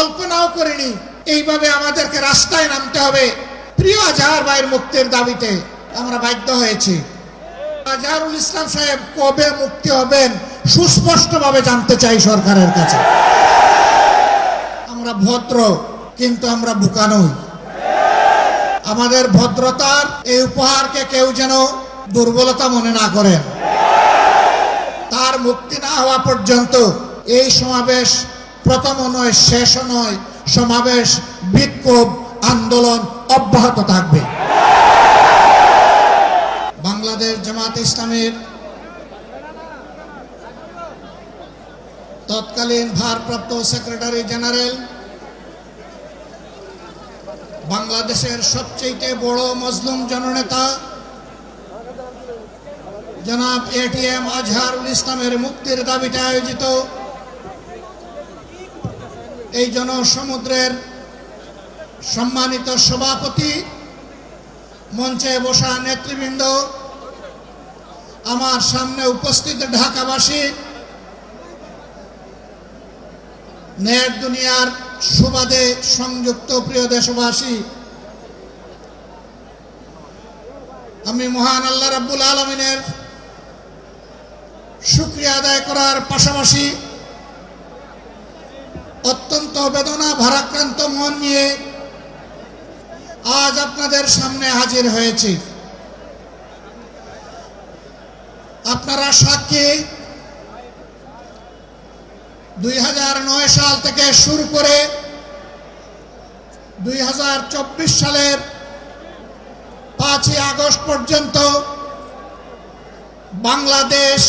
কল্পনাও করিনি এইভাবে আমাদেরকে রাস্তায় নামতে হবে প্রিয় আজহার ভাইয়ের মুক্তির দাবিতে। আমরা বাধ্য হয়েছি। আজহারুল ইসলাম সাহেব কবে মুক্তি হবেন সুস্পষ্টভাবে জানতে চাই সরকারের কাছে। আমরা ভদ্র, কিন্তু আমরা বোকা নই। আমাদের ভদ্রতার এই উপহারকে কেউ যেন দুর্বলতা মনে না করেন। তার মুক্তি না হওয়া পর্যন্ত এই সমাবেশ প্রথমও নয়, শেষও নয়, সমাবেশ, বিক্ষোভ, আন্দোলন অব্যাহত থাকবে। বাংলাদেশ জামাত ইসলামের তৎকালীন ভারপ্রাপ্ত সেক্রেটারি জেনারেল, বাংলাদেশের সবচেয়ে বড় মজলুম জননেতা জনাব এটিএম আজহারুল ইসলামের মুক্তির দাবিতে আয়োজিত এই জনসমুদ্রের সম্মানিত সভাপতি, মঞ্চে বসা নেতৃবৃন্দ, আমার সামনে উপস্থিত ঢাকাবাসী, নেট দুনিয়ার সুবাদে সংযুক্ত প্রিয় দেশবাসী, আমি মহান আল্লাহ রাব্বুল আলামিনের শুকরিয়া আদায় করার পাশাপাশি অত্যন্ত বেদনা ভারাক্রান্ত মন নিয়ে আজ আপনাদের সামনে হাজির হয়েছি। আপনারা সাক্ষী, 2009 সাল থেকে শুরু করে 2024 সালের 5ই আগস্ট পর্যন্ত বাংলাদেশ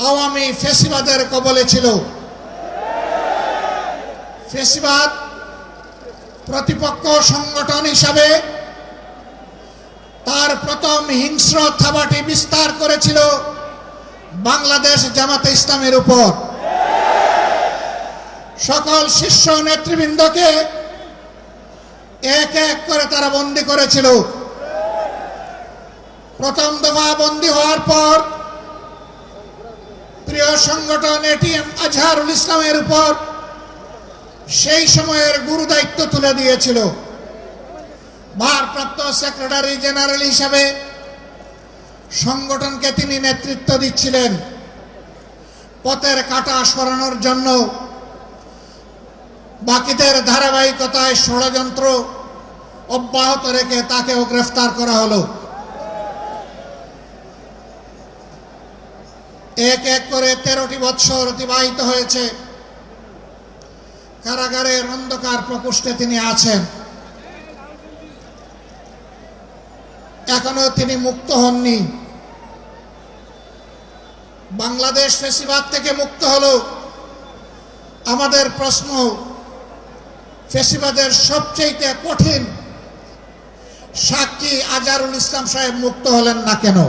আওয়ামী ফ্যাসিবাদের কবলে ছিল। ফ্যাসিবাদ প্রতিপক্ষ সংগঠন হিসাবে তার প্রথম হিংস্র থাবাটি বিস্তার করেছিল বাংলাদেশ জামাতে ইসলামের উপর। সকল শীর্ষ নেতৃবৃন্দকে এক এক করে তারা বন্দী করেছিল। প্রথম দফা বন্দী হওয়ার পর প্রিয় সংগঠন এটিএম আজহারুল ইসলামের উপর সেই সময়ের গুরু দায়িত্ব তুলে দিয়েছিল। ভারপ্রাপ্ত সেক্রেটারি জেনারেল হিসাবে সংগঠনকে তিনি নেতৃত্ব দিচ্ছিলেন। পথের কাঁটা সরানোর জন্য বাকিদের ধারাবাহিকতায় ষড়যন্ত্র অব্যাহত রেখে তাকেও গ্রেফতার করা হলো। এক এক করে 13টি বৎসর অতিবাহিত হয়েছে। কারাগারের অন্ধকার প্রকোষ্ঠে তিনি আছেন। এখনো তিনি মুক্ত হননি। বাংলাদেশ ফ্যাসিবাদ থেকে মুক্ত হলো। আমাদের প্রশ্ন, ফ্যাসিবাদের সবচেয়ে কঠিন সাক্ষী আজহারুল ইসলাম সাহেব মুক্ত হলেন না কেন?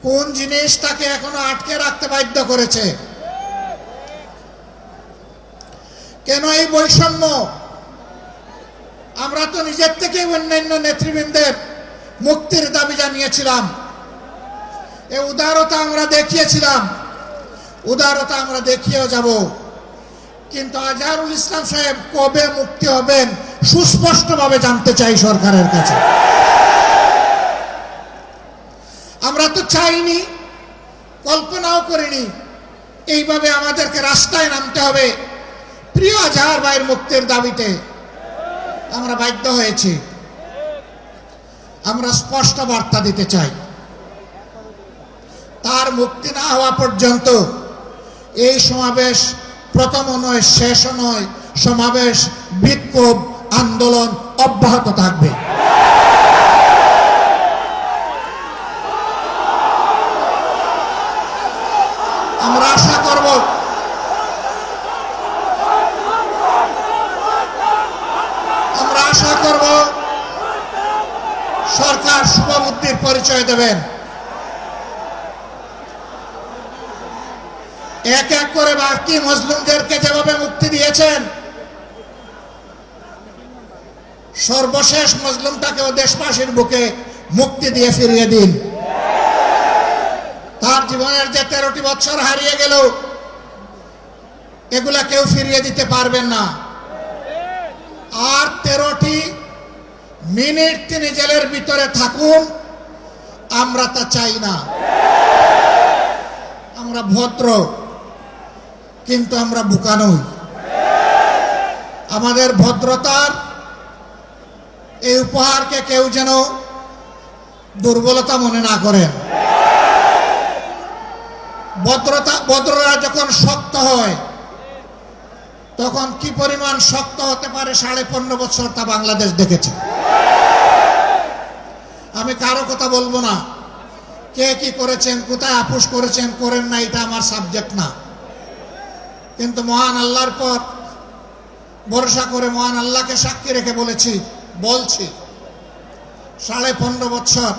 কোন জিনিস তাকে এখনো আটকে রাখতে বাধ্য করেছে? কেন এই বৈষম্য? আমরা তো নিজের থেকে অন্যান্য নেতৃবৃন্দের মুক্তির দাবি জানিয়েছিলাম। এই উদারতা আমরা দেখিয়েছিলাম, উদারতা আমরা দেখিয়েও যাব। কিন্তু আজহারুল ইসলাম সাহেব কবে মুক্তি হবেন সুস্পষ্টভাবে জানতে চাই সরকারের কাছে। আমরা তো চাইনি, কল্পনাও করিনি এইভাবে আমাদেরকে রাস্তায় নামতে হবে প্রিয় আজহার ভাইয়ের মুক্তির দাবিতে। আমরা বাধ্য হয়েছি। আমরা স্পষ্ট বার্তা দিতে চাই, তার মুক্তি না হওয়া পর্যন্ত এই সমাবেশ প্রথমও নয়, শেষও নয়, সমাবেশ, বিক্ষোভ, আন্দোলন অব্যাহত থাকবে। আমরা আশা করব সরকার শুভবুদ্ধির পরিচয় দেবেন। এক এক করে বাকি মজলুমদেরকে যেভাবে মুক্তি দিয়েছেন, সর্বশেষ মজলুমটাকেও দেশবাসীর বুকে মুক্তি দিয়ে ফিরিয়ে দিন। তার জীবনের যে 13টি বছর হারিয়ে গেল, এগুলা কেউ ফিরিয়ে দিতে পারবেন না। আর 13টি মিনিট তিনি জেলের ভিতরে থাকুন, আমরা তা চাই না। আমরা ভদ্র, কিন্তু আমরা বোকা নই। আমাদের ভদ্রতার এই উপহারকে কেউ যেন দুর্বলতা মনে না করেন। ভদ্ররা যখন শক্ত হয়, তখন কি পরিমাণ শক্ত হতে পারে 15.5 বছর তা বাংলাদেশ দেখেছে। আমি কারো কথা বলবো না, কে কি করেছেন, কোথায় আপোষ করেছেন করেন না, এটা আমার সাবজেক্ট না। কিন্তু মহান আল্লাহর পর ভরসা করে মহান আল্লাহকে সাক্ষী রেখে বলছি 15.5 বছর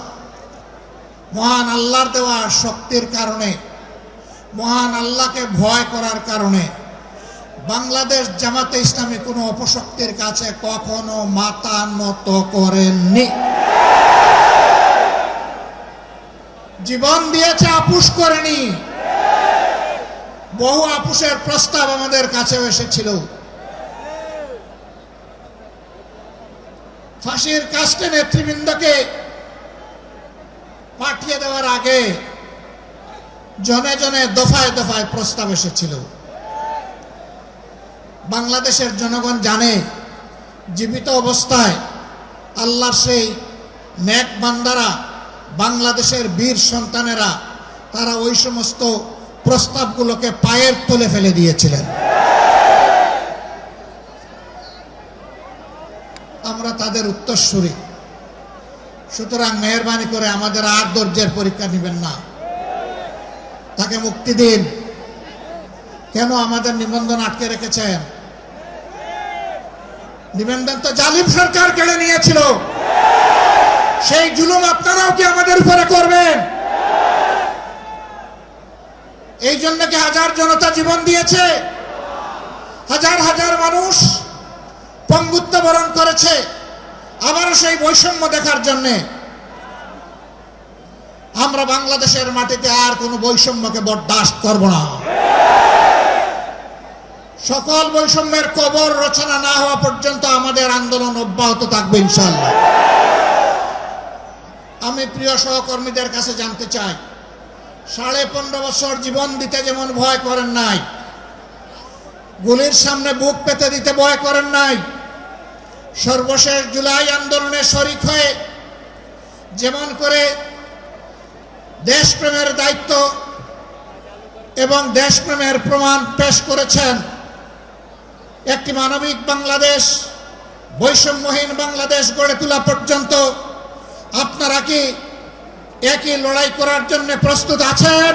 মহান আল্লাহর দেওয়া শক্তির কারণে, মহান আল্লাহকে ভয় করার কারণে বাংলাদেশ জামাতে ইসলামী কোনো অপশক্তির কাছে কখনো মাথা নত করেননি। জীবন দিয়েছে, আপোষ করেনি। বহু আপোষের প্রস্তাব আমাদের কাছেও এসেছিল। ফাঁসির কাস্টে নেতৃবৃন্দকে পাঠিয়ে দেওয়ার আগে জনে জনে দফায় দফায় প্রস্তাব এসেছিল। বাংলাদেশের জনগণ জানে, জীবিত অবস্থায় আল্লাহর সেই নেক বান্দারা, বাংলাদেশের বীর সন্তানেরা, তারা ওই সমস্ত প্রস্তাবগুলোকে পায়ের তলে ফেলে দিয়েছিলেন। আমরা তাদের উত্তরসূরি। সুতরাং মেহেরবানি করে আমাদের আর ধৈর্যের পরীক্ষা নেবেন না, তাকে মুক্তি দিন। কেন আমাদের নিবন্ধন আটকে রেখেছেন? নিবন্ধন তো জালিম সরকার কেড়ে নিয়েছিল। সেই জুলুম আপনারাও কি আমাদের উপরে করবেন? এই জন্য কি হাজার জনতা জীবন দিয়েছে? হাজার হাজার মানুষ পঙ্গুত্ব বরণ করেছে আবারও সেই বৈষম্য দেখার জন্যে। আমরা বাংলাদেশের মাটিতে আর কোনো বৈষম্যকে বরদাস্ত করব না। সকল বৈষম্যের কবর রচনা না হওয়া পর্যন্ত আমাদের আন্দোলন অব্যাহত থাকবে ইনশাআল্লাহ। আমি প্রিয় সহকর্মীদের কাছে জানতে চাই, 15.5 বছর জীবন দিতে যেমন ভয় করেন নাই, গুলির সামনে বুক পেতে দিতে ভয় করেন নাই, সর্বশেষ জুলাই আন্দোলনে শরিক হয়ে যেমন করে দেশপ্রেমের দায়িত্ব এবং দেশপ্রেমের প্রমাণ পেশ করেছেন, একটি মানবিক বাংলাদেশ, বৈষম্যহীন বাংলাদেশ গড়ে তোলা পর্যন্ত আপনারা কি একই লড়াই করার জন্য প্রস্তুত আছেন?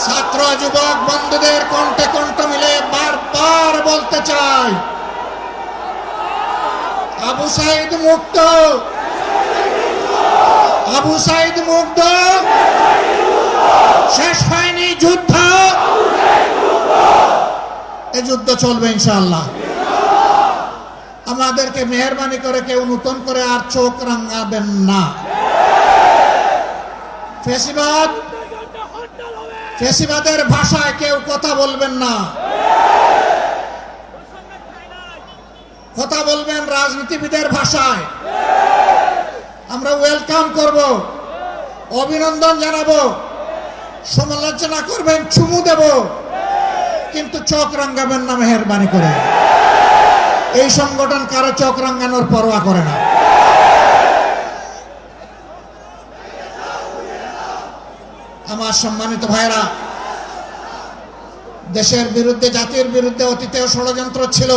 ছাত্র যুবক বন্ধুদের কণ্ঠে কণ্ঠ মিলে বারবার বলতে চাই, আবু সাইদ মুক্ত, আবু সাইদ মুক্ত। শেষ হয়নি যুদ্ধ, এই যুদ্ধ চলবে ইনশাআল্লাহ। আমাদেরকে মেহেরবানি করে কেউ নতুন করে আর চোখ রাঙাবেন না। ফেসিবাদের ভাষায় কেউ কথা বলবেন না, কথা বলবেন রাজনীতিবিদের ভাষায়। আমরা ওয়েলকাম করব, অভিনন্দন জানাবো, সমালোচনা করবেন, চুমু দেব, কিন্তু চোখ রাঙাবেন না মেহেরবানি করে। এই সংগঠন কারো চোখ রাঙানোর পরোয়া করে না। আমার সম্মানিত ভাইরা, দেশের বিরুদ্ধে, জাতির বিরুদ্ধে অতীতেও ষড়যন্ত্র ছিল।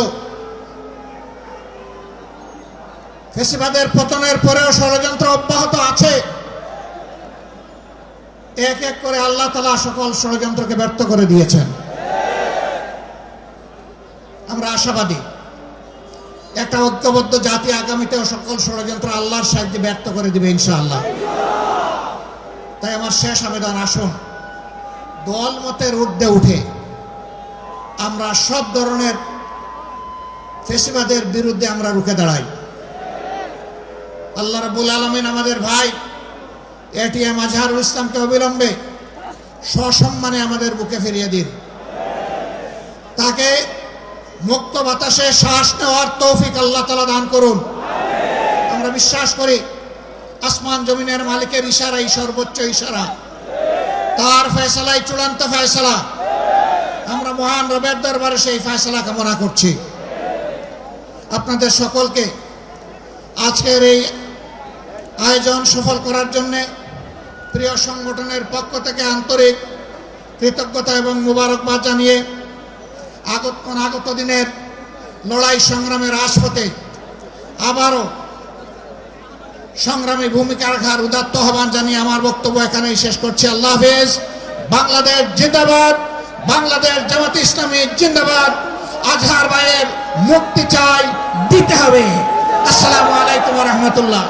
ফ্যাসিবাদের পতনের পরেও ষড়যন্ত্র অব্যাহত আছে। এক এক করে আল্লাহ তাআলা সকল ষড়যন্ত্রকে ব্যর্থ করে দিয়েছেন। আমরা আশাবাদী, একটা ঐক্যবদ্ধ জাতি আগামীতেও সকল ষড়যন্ত্র আল্লাহর সাহায্যে ব্যর্থ করে দিবে ইনশাআল্লাহ। তাই আমার শেষ আবেদন, আসুন দল মতের ঊর্ধ্বে উঠে আমরা সব ধরনের ফেসিবাদের বিরুদ্ধে আমরা রুখে দাঁড়াই। আল্লাহ রাব্বুল আলামিন আমাদের ভাই এটিএম আজহারুল ইসলামকে অবিলম্বে সসম্মানে আমাদের বুকে ফিরিয়ে দিন। তাকে মুক্ত বাতাসে শ্বাস নেওয়ার তৌফিক আল্লাহ তাআলা দান করুন। আমরা বিশ্বাস করি আসমান জমিনের মালিকের ইশারাই সর্বোচ্চ ইশারা, তার ফয়সালাই চূড়ান্ত ফয়সালা। আমরা মহান রবের দরবারে সেই ফয়সালা কামনা করছি। আপনাদের সকলকে আজকের এই আয়োজন সফল করার জন্যে প্রিয় সংগঠনের পক্ষ থেকে আন্তরিক কৃতজ্ঞতা এবং মুবারকবাদ জানিয়ে আগত দিনের লড়াই সংগ্রামের রাজপথে আবারও সংগ্রামী ভূমিকা রাখার উদাত্ত আহ্বান জানিয়ে আমার বক্তব্য এখানেই শেষ করছি। আল্লাহ হাফেজ। বাংলাদেশ জিন্দাবাদ, বাংলাদেশ জামাত ইসলামী জিন্দাবাদ। আজহার ভাইয়ের মুক্তি চাই, দিতে হবে। আসসালামু আলাইকুম ওয়া রাহমাতুল্লাহ।